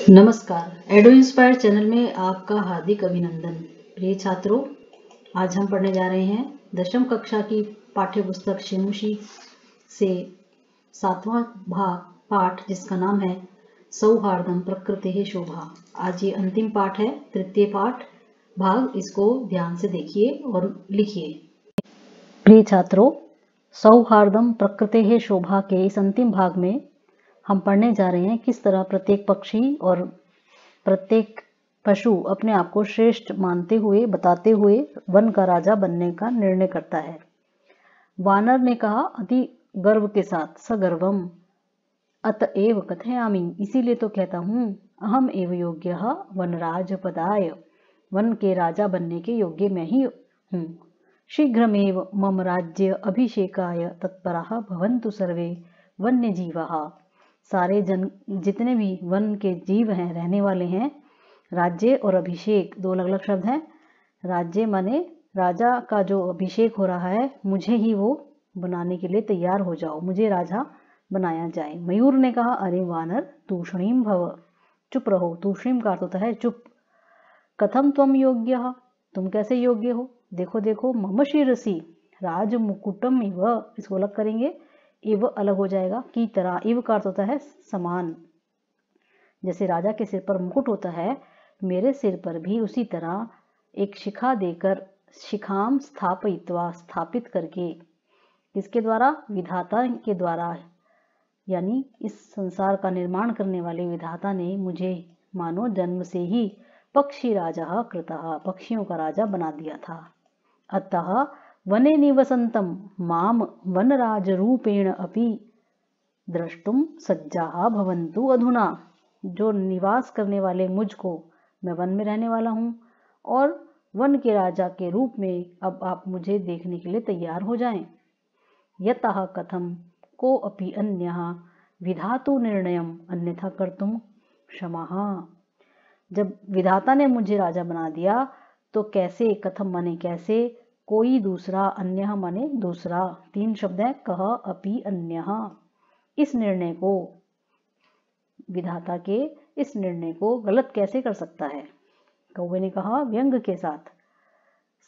नमस्कार। एडो inspire channel में आपका हार्दिक अभिनंदन। प्रिय छात्रों, आज हम पढ़ने जा रहे हैं दशम कक्षा की पाठ्य पुस्तक शिमुशी से 7वां भाग पाठ, जिसका नाम है सौहार्दम प्रकृतेः शोभा। आज ये अंतिम पाठ है, तृतीय पाठ भाग। इसको ध्यान से देखिए और लिखिए। प्रिय छात्रों, सौहार्दम प्रकृतेः शोभा के इस अंतिम भाग में हम पढ़ने जा रहे हैं किस तरह प्रत्येक पक्षी और प्रत्येक पशु अपने आप को श्रेष्ठ मानते हुए, बताते हुए वन का राजा बनने का निर्णय करता है। वानर ने कहा अति गर्व के साथ, सगर्वम अतएव कथयामि, इसीलिए तो कहता हूँ, अहम एव योग्यः वनराज पदाय, वन के राजा बनने के योग्य मैं ही हूँ। शीघ्रमेव मम राज्य अभिषेकाय तत्पराः भवन्तु सर्वे वन्य जीवाः, सारे जन जितने भी वन के जीव हैं, रहने वाले हैं। राज्य और अभिषेक दो अलग अलग शब्द हैं। राज्य माने राजा का जो अभिषेक हो रहा है, मुझे ही वो बनाने के लिए तैयार हो जाओ, मुझे राजा बनाया जाए। मयूर ने कहा अरे वानर तूष्णीम भव, चुप रहो। तूष्णीम का अर्थ होता है चुप। कथम त्वम योग्य, तुम कैसे योग्य हो? देखो देखो, मम शिरसी राज मुकुटम इव, इसको अलग करेंगे, इव अलग हो जाएगा, की तरह। इव का अर्थ होता है समान। जैसे राजा के सिर पर मुकुट होता है, मेरे सिर पर भी उसी तरह एक शिखा देकर, शिखाम स्थापयित्वा, स्थापित करके, किसके द्वारा? विधाता के द्वारा, यानी इस संसार का निर्माण करने वाले विधाता ने मुझे मानो जन्म से ही पक्षी राजा कृतः, पक्षियों का राजा बना दिया था। अतः वने निवसन्तं माम वनराज रूपेण अपि द्रष्टुम सज्जाः भवन्तु अधुना, जो निवास करने वाले मुझको, मैं वन में रहने वाला हूँ और वन के राजा के रूप में अब आप मुझे देखने के लिए तैयार हो जाएं। यतः कथम को अपि अन्यः विधातु निर्णयम अन्यथा कर्तुम क्षमः, जब विधाता ने मुझे राजा बना दिया तो कैसे, कथम माने कैसे, कोई दूसरा, अन्यः माने दूसरा, तीन शब्द है, कह अपि अन्यः, इस निर्णय को, विधाता के इस निर्णय को गलत कैसे कर सकता है? कौवे ने कहा व्यंग के साथ,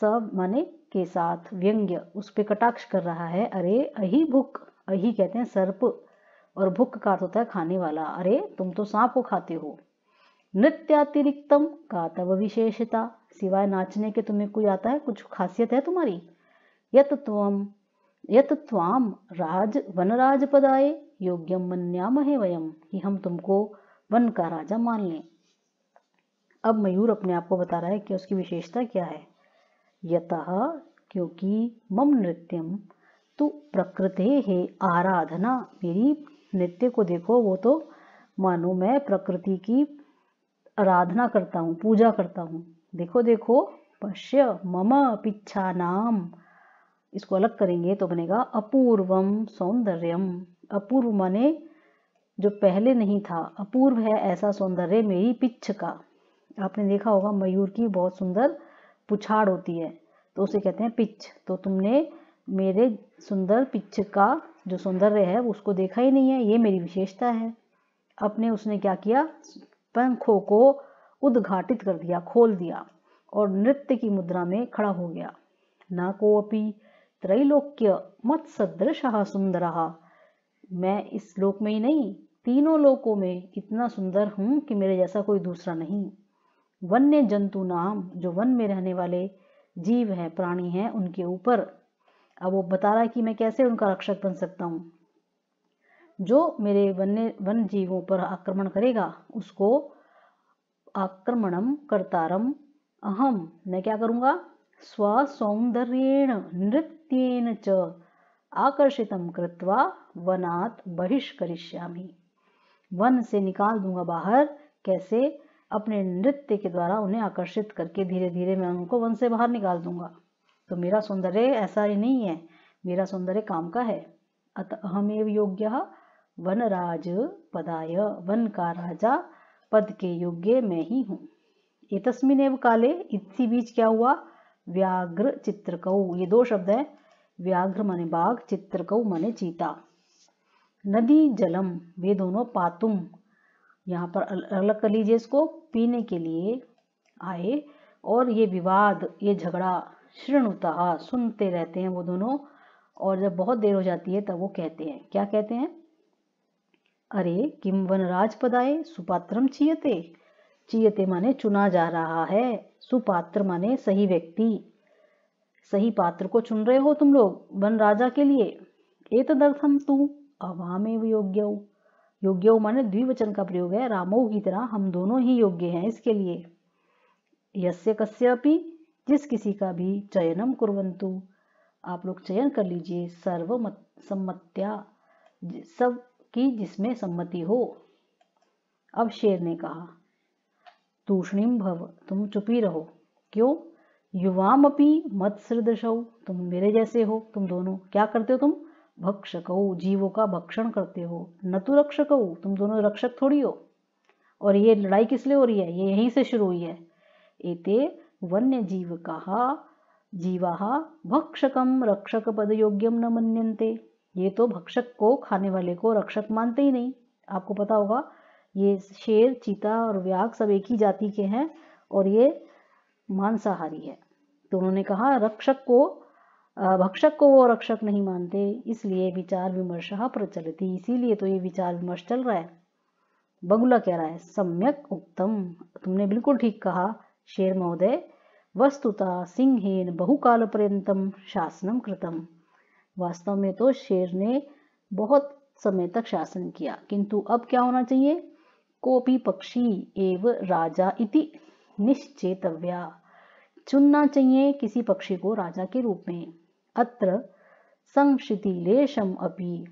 सब माने के साथ, व्यंग्य, उस पे कटाक्ष कर रहा है। अरे अहि भुक, अहि कहते हैं सर्प और भुक का अर्थ होता है खाने वाला। अरे तुम तो सांप को खाते हो। नृत्यातिरिक्तम का तव विशेषता, सिवाय नाचने के तुम्हें कोई आता है, कुछ खासियत है तुम्हारी? यत त्वाम राज वनराज पदाए योग्यम मन्यामहे वयम, कि हम तुमको वन का राजा मान लें। अब मयूर अपने आप को बता रहा है कि उसकी विशेषता क्या है। यतः, क्योंकि मम नृत्यम तु प्रकृते है आराधना, मेरी नृत्य को देखो, वो तो मानो मैं प्रकृति की आराधना करता हूँ, पूजा करता हूँ। देखो देखो, पश्य मम पिच्छा नाम, इसको अलग करेंगे तो बनेगा अपूर्वम सौंदर्यम। अपूर्व माने जो पहले नहीं था, अपूर्व है ऐसा सौंदर्य मेरी पिच्छ का। आपने देखा होगा मयूर की बहुत सुंदर पुछाड़ होती है, तो उसे कहते हैं पिच्छ। तो तुमने मेरे सुंदर पिच्छ का जो सौंदर्य है उसको देखा ही नहीं है, ये मेरी विशेषता है। अपने उसने क्या किया, पंखों को उद्घाटित कर दिया, खोल दिया, और नृत्य की मुद्रा में खड़ा हो गया। न कोऽपि त्रैलोक्य मत सदृशः सुंदरः, मैं इस लोक में ही नहीं, तीनों लोकों में इतना सुंदर हूँ कि मेरे जैसा कोई दूसरा नहीं। वन्य जंतु नाम, जो वन में रहने वाले जीव हैं, प्राणी हैं, उनके ऊपर, अब वो बता रहा है कि मैं कैसे उनका रक्षक बन सकता हूँ। जो मेरे वन जीवों पर आक्रमण करेगा उसको आक्रमणम कर्तारम अहम, मैं क्या करूँगा, स्वसौंदर्येण नृत्येन च आकर्षितम कृत्वा वनात् बहिष्करिष्यामि, वन से निकाल दूंगा बाहर। कैसे? अपने नृत्य के द्वारा उन्हें आकर्षित करके धीरे धीरे मैं उनको वन से बाहर निकाल दूंगा। तो मेरा सौंदर्य ऐसा ही नहीं है, मेरा सौंदर्य काम का है। अतः अहमेव योग्यः वनराज पदाय, वन का राजा पद के योग्य मैं ही हूँ। एतस्मिनेव काले, इसी बीच क्या हुआ, व्याघ्र चित्रकौ, ये दो शब्द है, व्याघ्र माने बाघ, चित्रकौ माने चीता। नदी जलम, वे दोनों पातुम यहाँ पर अलग कर लीजिए इसको, पीने के लिए आए और ये विवाद, ये झगड़ा, शृणुतः सुनते रहते हैं वो दोनों। और जब बहुत देर हो जाती है तब वो कहते हैं, क्या कहते हैं, अरे किम वनराज पदाए सुपात्रम चीयते। चीयते माने चुना जा रहा है, सुपात्र माने सही व्यक्ति, सही पात्र को चुन रहे हो तुम लोग वन राजा के लिए। एतदर्थम तू अवामेव योग्यौ, योग्यौ माने द्विवचन का प्रयोग है, रामौ की तरह हम दोनों ही योग्य हैं इसके लिए। यस्य कस्यापि, जिस किसी का भी, चयनम कुर्वन्तु, आप लोग चयन कर लीजिए, सर्वमत सम्मत्या, सब की जिसमें सम्मति हो। अब शेर ने कहा, तूष्णीम भव, तुम चुप ही रहो। क्यों? युवामपि मत्सदृशौ, तुम मेरे जैसे हो, तुम दोनों क्या करते हो, तुम भक्षकौ, जीवों का भक्षण करते हो, न तो रक्षकौ, तुम दोनों रक्षक थोड़ी हो। और ये लड़ाई किस लिए हो रही है, ये यहीं से शुरू हुई है। एते वन्य जीव कहा जीवाहा भक्षकम रक्षक पद योग्यम न मन्यन्ते, ये तो भक्षक को, खाने वाले को रक्षक मानते ही नहीं। आपको पता होगा ये शेर, चीता और व्याघ्र सब एक ही जाति के हैं और ये मांसाहारी है। तो उन्होंने कहा रक्षक को, भक्षक को वो रक्षक नहीं मानते, इसलिए विचार विमर्श प्रचलति, इसीलिए तो ये विचार विमर्श चल रहा है। बगुला कह रहा है, सम्यक उक्तम, तुमने बिल्कुल ठीक कहा शेर महोदय। वस्तुतः सिंहेन बहुकाल पर्यंतम शासनम कृतम, वास्तव में तो शेर ने बहुत समय तक शासन किया, किंतु अब क्या होना चाहिए, कोपी पक्षी एव राजा इति निश्चेतव्या, चुनना चाहिए किसी पक्षी को राजा के रूप में। अत्र संक्षितिलेशम अपि,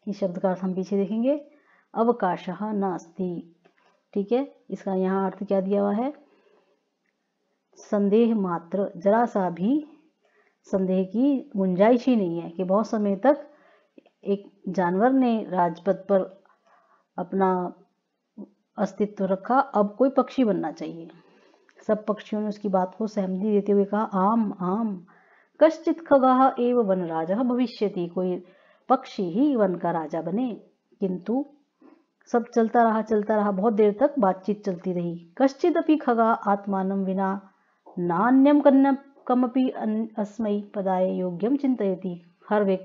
इस शब्द का अर्थ हम पीछे देखेंगे, अवकाशः नास्ति। ठीक है, इसका यहाँ अर्थ क्या दिया हुआ है, संदेह मात्र, जरा सा भी संदेह की गुंजाइश ही नहीं है कि बहुत समय तक एक जानवर ने राजपद पर अपना अस्तित्व रखा, अब कोई पक्षी बनना चाहिए। सब पक्षियों ने उसकी बात को सहमति देते हुए कहा, आम आम, कश्चित् खगः एव वनराजः भविष्यति, कोई पक्षी ही वन का राजा बने। किंतु सब चलता रहा, बहुत देर तक बातचीत चलती रही। कश्चिदपि खगा आत्मानं विना नान्यम कमपि अस्मै पदाय योग्यम चिंतयति, हर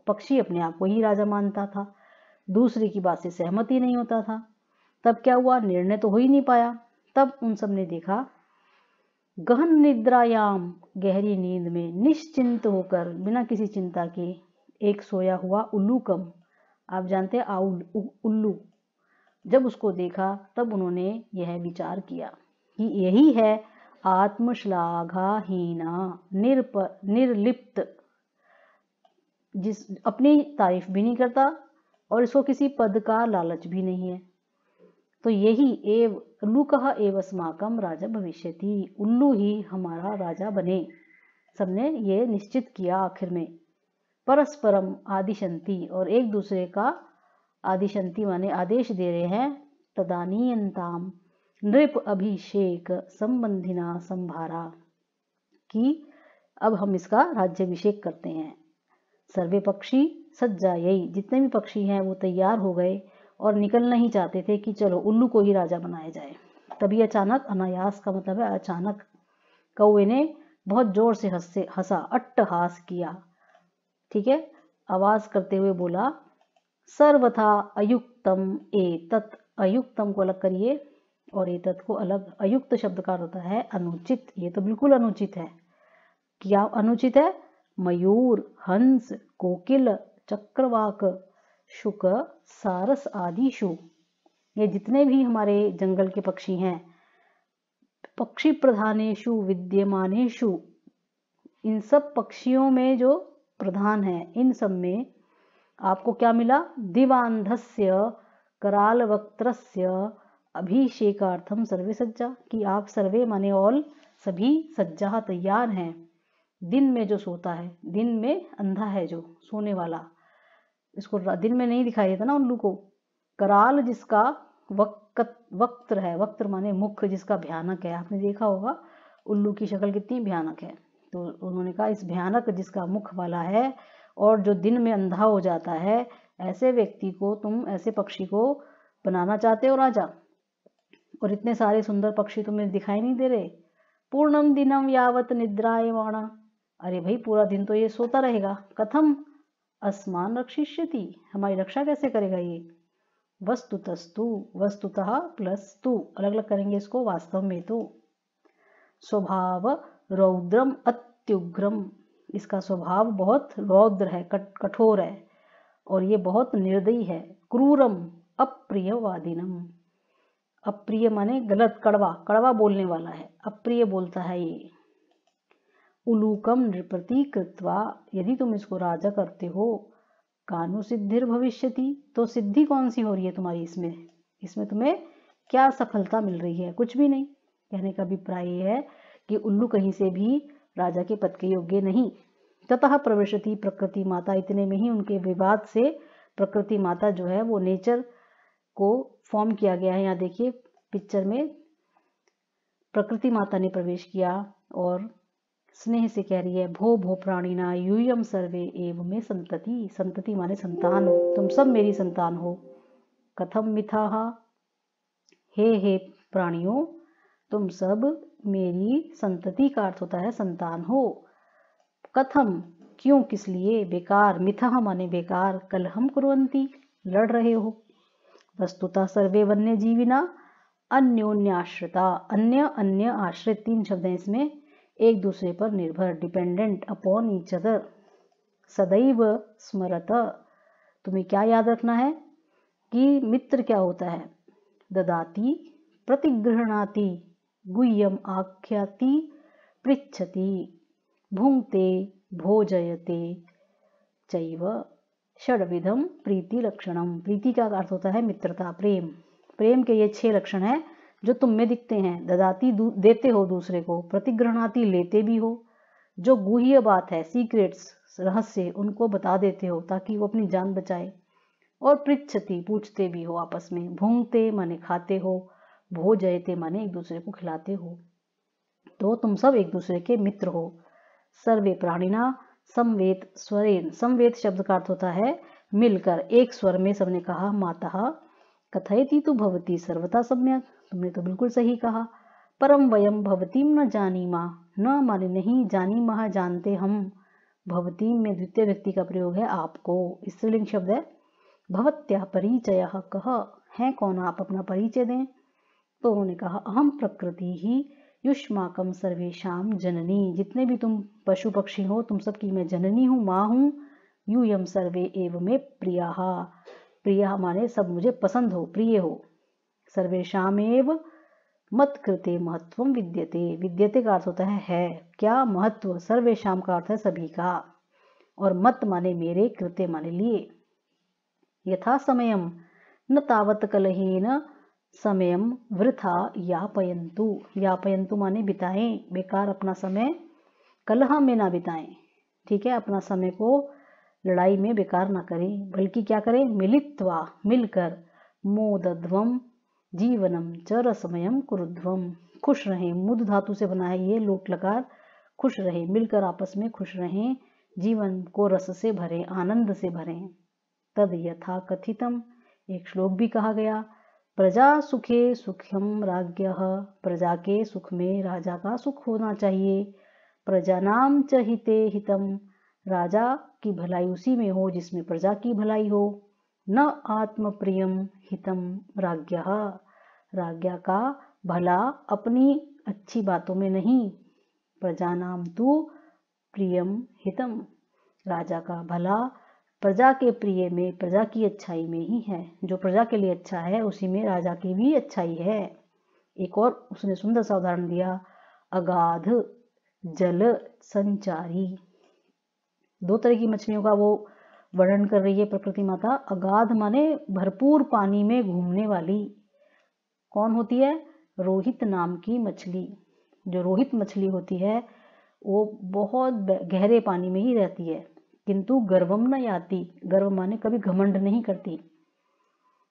पक्षी अपने आप को ही राजा मानता था, दूसरे की बात से सहमति नहीं होता था। तब क्या हुआ, निर्णय तो हो ही नहीं पाया। तब उन सब ने देखा, गहन निद्रायाम, गहरी नींद में, निश्चिंत होकर, बिना किसी चिंता के, एक सोया हुआ उल्लूकम, आप जानते हैं उल्लू, जब उसको देखा तब उन्होंने यह विचार किया कि यही है आत्मश्लाघाहीना निर्लिप्त, जिस अपनी तारीफ भी नहीं करता और इसको किसी पद का लालच भी नहीं है। तो यही एव उल्लूकः एव अस्माकं राजा भविष्यति, उल्लू ही हमारा राजा बने। सबने ये निश्चित किया आखिर में। परस्परम आदिशंति, और एक दूसरे का आदिशंति माने आदेश दे रहे हैं, तदानीयंताम नृप अभिषेक संबंधिना संभारा, कि अब हम इसका राज्याभिषेक करते हैं। सर्वे पक्षी सज्जायई, जितने भी पक्षी हैं वो तैयार हो गए और निकलना ही चाहते थे कि चलो उल्लू को ही राजा बनाया जाए। तभी अचानक, अनायास का मतलब है अचानक, कौवे ने बहुत जोर से हंसा, अट्टहास किया। ठीक है, आवाज करते हुए बोला, सर्वथा अयुक्तम एतत्, अयुक्तम को अलग करिए और एतत् को अलग। अयुक्त शब्द का होता है अनुचित, ये तो बिल्कुल अनुचित है। क्या अनुचित है? मयूर, हंस, कोकिल, चक्रवाक, शुक, सारस आदिशु, ये जितने भी हमारे जंगल के पक्षी हैं, पक्षी प्रधानेशु विद्यमानेशु, इन सब पक्षियों में जो प्रधान है, इन सब में आपको क्या मिला? दिवांधस्य करालवक्त्रस्य अभिषेकार्थम सर्वे सज्जा, कि आप सर्वे माने ऑल, सभी सज्जा तैयार हैं। दिन में जो सोता है, दिन में अंधा है जो सोने वाला, इसको दिन में नहीं दिखाई देता ना उल्लू को। कराल जिसका वक्त्र है, वक्त्र माने मुख जिसका भयानक है, आपने देखा होगा उल्लू की शक्ल कितनी भयानक है। तो उन्होंने कहा इस भयानक जिसका मुख वाला है और जो दिन में अंधा हो जाता है, ऐसे व्यक्ति को तुम, ऐसे पक्षी को बनाना चाहते हो राजा, और इतने सारे सुंदर पक्षी तुम्हें दिखाई नहीं दे रहे। पूर्णम दिनम यावत निद्रायमाणा, अरे भाई पूरा दिन तो ये सोता रहेगा। कथम अस्मान रक्षिष्यति, हमारी रक्षा कैसे करेगा ये। वस्तुतस्तु, वस्तुतः प्लस तु, अलग अलग करेंगे इसको, वास्तव में तो। स्वभाव रौद्रम अत्युग्रम, इसका स्वभाव बहुत रौद्र है, कठोर है, और ये बहुत निर्दयी है। क्रूरम अप्रियवादिनम, अप्रिय माने गलत, कड़वा, कड़वा बोलने वाला है, अप्रिय बोलता है ये। उलूकम नृपति कृत्वा, यदि तुम इसको राजा करते हो, कानु सिद्धिर भविष्यति, तो सिद्धि कौन सी हो रही है तुम्हारी इसमें, इसमें तुम्हें क्या सफलता मिल रही है, कुछ भी नहीं। कहने का अभिप्राय यह है कि उल्लू कहीं से भी राजा के पद के योग्य नहीं। ततः प्रविशति प्रकृति माता, इतने में ही उनके विवाद से प्रकृति माता जो है वो नेचर को फॉर्म किया गया है। यहाँ देखिए पिक्चर में प्रकृति माता ने प्रवेश किया और स्नेह से कह रही है, भो भो प्राणिना यूयम सर्वे एव में संतति, संतति माने संतान, तुम सब मेरी संतान हो। कथम मिथाः, हे प्राणियों तुम सब मेरी संतति का अर्थ होता है संतान हो। कथम क्यों, किस लिए, बेकार, मिथः माने बेकार, कलहम कुर्वन्ति लड़ रहे हो। वस्तुतः सर्वे वन्य जीविना अन्योन्याश्रिता, अन्य अन्य आश्रित, तीन शब्द हैं इसमें, एक दूसरे पर निर्भर, डिपेंडेंट अपॉन ईच अदर। सदैव स्मरत, तुम्हें क्या याद रखना है कि मित्र क्या होता है। ददाति प्रतिगृह्णाति गुह्यम आख्याति पृच्छति भुंक्ते भोजयते चैव षड्विधम प्रीति लक्षणम, प्रीति का अर्थ होता है मित्रता, प्रेम। प्रेम के ये 6 लक्षण हैं जो तुम में दिखते हैं। ददाती देते हो दूसरे को, प्रतिगृह्णाति लेते भी हो, जो गुह्य बात है, सीक्रेट्स, रहस्य, उनको बता देते हो ताकि वो अपनी जान बचाए, और पृच्छति पूछते भी हो आपस में। भुंक्ते माने खाते हो, भोजयते माने एक दूसरे को खिलाते हो, तो तुम सब एक दूसरे के मित्र हो। सर्वे प्राणिना समवेत स्वरेन, समवेत शब्द का अर्थ होता है मिलकर, एक स्वर में सबने कहा। माता कथयति तु भवती सर्वथा सम्यक, तुमने तो बिल्कुल सही कहा। परम वयम भवतीम न जानीमा, न माने नहीं, जानीमः जानते हम, भवतीम में द्वितीय व्यक्ति का प्रयोग है आपको, स्त्रीलिंग शब्द है। भवत्याः परिचयः कः, हैं कौन आप, अपना परिचय दें। तो उन्होंने कहा अहम प्रकृति ही युष्माकम सर्वेशाम जननी, जितने भी तुम पशु पक्षी हो तुम सबकी मैं जननी हूँ, माँ हूँ। यूयम सर्वे एव में प्रियाः, प्रिया माने सब मुझे पसंद हो, प्रिय हो। सर्वेशाम एव मत कृते महत्वम विद्यते, विद्यते का अर्थ होता है क्या, महत्व। सर्वेशाम का अर्थ है सभी का, और मत माने मेरे, कृते माने लिए। यथा समयम न तावत कलहेन समयम वृथा यापयन्तु, यापयन्तु माने बिताएं, बेकार अपना समय कलह में ना बिताएं, ठीक है, अपना समय को लड़ाई में बेकार ना करें, बल्कि क्या करें, मिलित्वा मिलकर, मोदध्वम जीवनम च रसमयम कुरुध्वम, खुश रहें, मुद धातु से बना है ये लोट लकार, खुश रहें, मिलकर आपस में खुश रहें, जीवन को रस से भरें, आनंद से भरें। तद यथा कथितम, एक श्लोक भी कहा गया, प्रजा सुखे सुखम राज्ञः, प्रजा के सुख में राजा का सुख होना चाहिए। प्रजानाम च हिते हितम, राजा की भलाई उसी में हो जिसमें प्रजा की भलाई हो। न आत्म प्रियम हितम राज्ञः, राज्ञा का भला अपनी अच्छी बातों में नहीं। प्रजानाम तु प्रियम हितम, राजा का भला प्रजा के प्रिय में, प्रजा की अच्छाई में ही है। जो प्रजा के लिए अच्छा है उसी में राजा की भी अच्छाई है। एक और उसने सुंदर सा उदाहरण दिया, अगाध जल संचारी, 2 तरह की मछलियों का वो वर्णन कर रही है प्रकृति माता। अगाध माने भरपूर पानी में घूमने वाली, कौन होती है, रोहित नाम की मछली। जो रोहित मछली होती है वो बहुत गहरे पानी में ही रहती है, किंतु गर्वम न याति, गर्व माने कभी घमंड नहीं करती,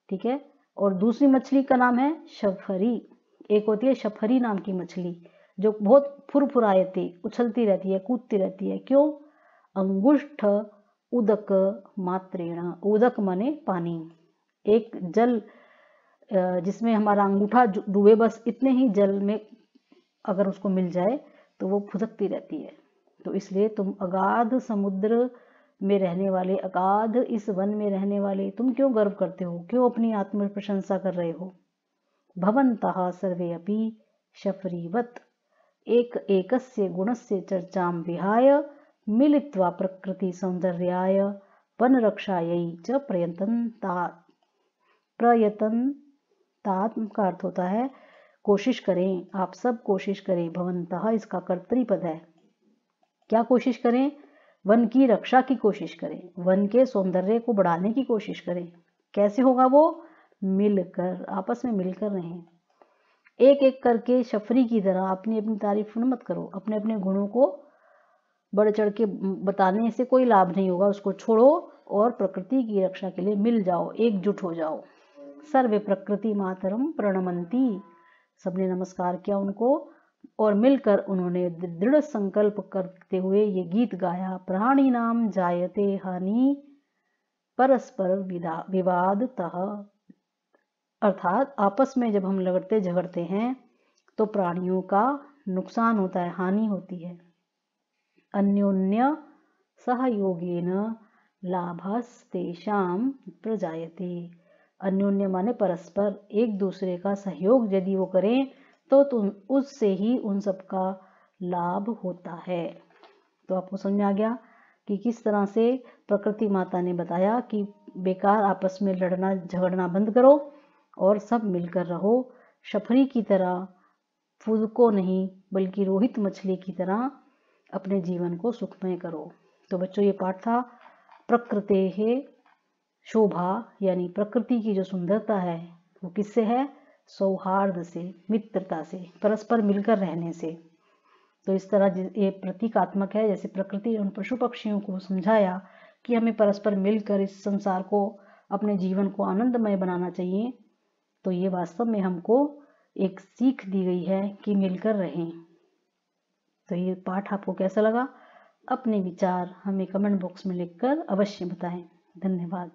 ठीक है। और दूसरी मछली का नाम है शफरी, एक होती है शफरी नाम की मछली जो बहुत फुरफुरायती, उछलती रहती है, कूदती रहती है। क्यों, अंगुष्ठ उदक मात्रेण, उदक माने पानी, एक जल जिसमें हमारा अंगूठा डूबे, बस इतने ही जल में अगर उसको मिल जाए तो वो फुदकती रहती है। तो इसलिए तुम अगाध समुद्र में रहने वाले, अगाध इस वन में रहने वाले, तुम क्यों गर्व करते हो, क्यों अपनी आत्म प्रशंसा कर रहे हो। भवन्तः सर्वे अपि शफरीवत् एक एकस्य गुणस्य चर्चां विहाय मिलित्वा प्रकृति सौंदर्याय वनरक्षायै च प्रयतन्तात का अर्थ होता है कोशिश करें, आप सब कोशिश करें। भवन्तः इसका कर्तरी पद है। क्या कोशिश करें? वन की रक्षा की कोशिश करें, वन के सौंदर्य को बढ़ाने की कोशिश करें। कैसे होगा वो? मिलकर, आपस में मिलकर रहें। एक एक करके शफरी की तरह अपनी अपनी तारीफ मत करो, अपने अपने गुणों को बढ़ चढ़ के बताने से कोई लाभ नहीं होगा, उसको छोड़ो और प्रकृति की रक्षा के लिए मिल जाओ, एकजुट हो जाओ। सर्वे प्रकृति मातरम प्रणमंती, सबने नमस्कार किया उनको और मिलकर उन्होंने दृढ़ संकल्प करते हुए ये गीत गाया। प्राणी नाम जायते हानि परस्पर विवादतः, अर्थात आपस में जब हम लड़ते झगड़ते हैं तो प्राणियों का नुकसान होता है, हानि होती है। अन्योन्य सहयोगेन लाभस्तेषां प्रजायते, अन्योन्य माने परस्पर, एक दूसरे का सहयोग यदि वो करें तो उससे ही उन सबका लाभ होता है। तो आपको समझ में आ गया कि किस तरह से प्रकृति माता ने बताया कि बेकार आपस में लड़ना झगड़ना बंद करो और सब मिलकर रहो। शफरी की तरह फूदको नहीं, बल्कि रोहित मछली की तरह अपने जीवन को सुखमय करो। तो बच्चों, ये पाठ था प्रकृतेः शोभा, यानी प्रकृति की जो सुंदरता है वो किससे है? सौहार्द से, मित्रता से, परस्पर मिलकर रहने से। तो इस तरह ये प्रतीकात्मक है, जैसे प्रकृति उन पशु पक्षियों को समझाया कि हमें परस्पर मिलकर इस संसार को, अपने जीवन को आनंदमय बनाना चाहिए। तो ये वास्तव में हमको एक सीख दी गई है कि मिलकर रहें। तो ये पाठ आपको कैसा लगा? अपने विचार हमें कमेंट बॉक्स में लिखकर अवश्य बताएं। धन्यवाद।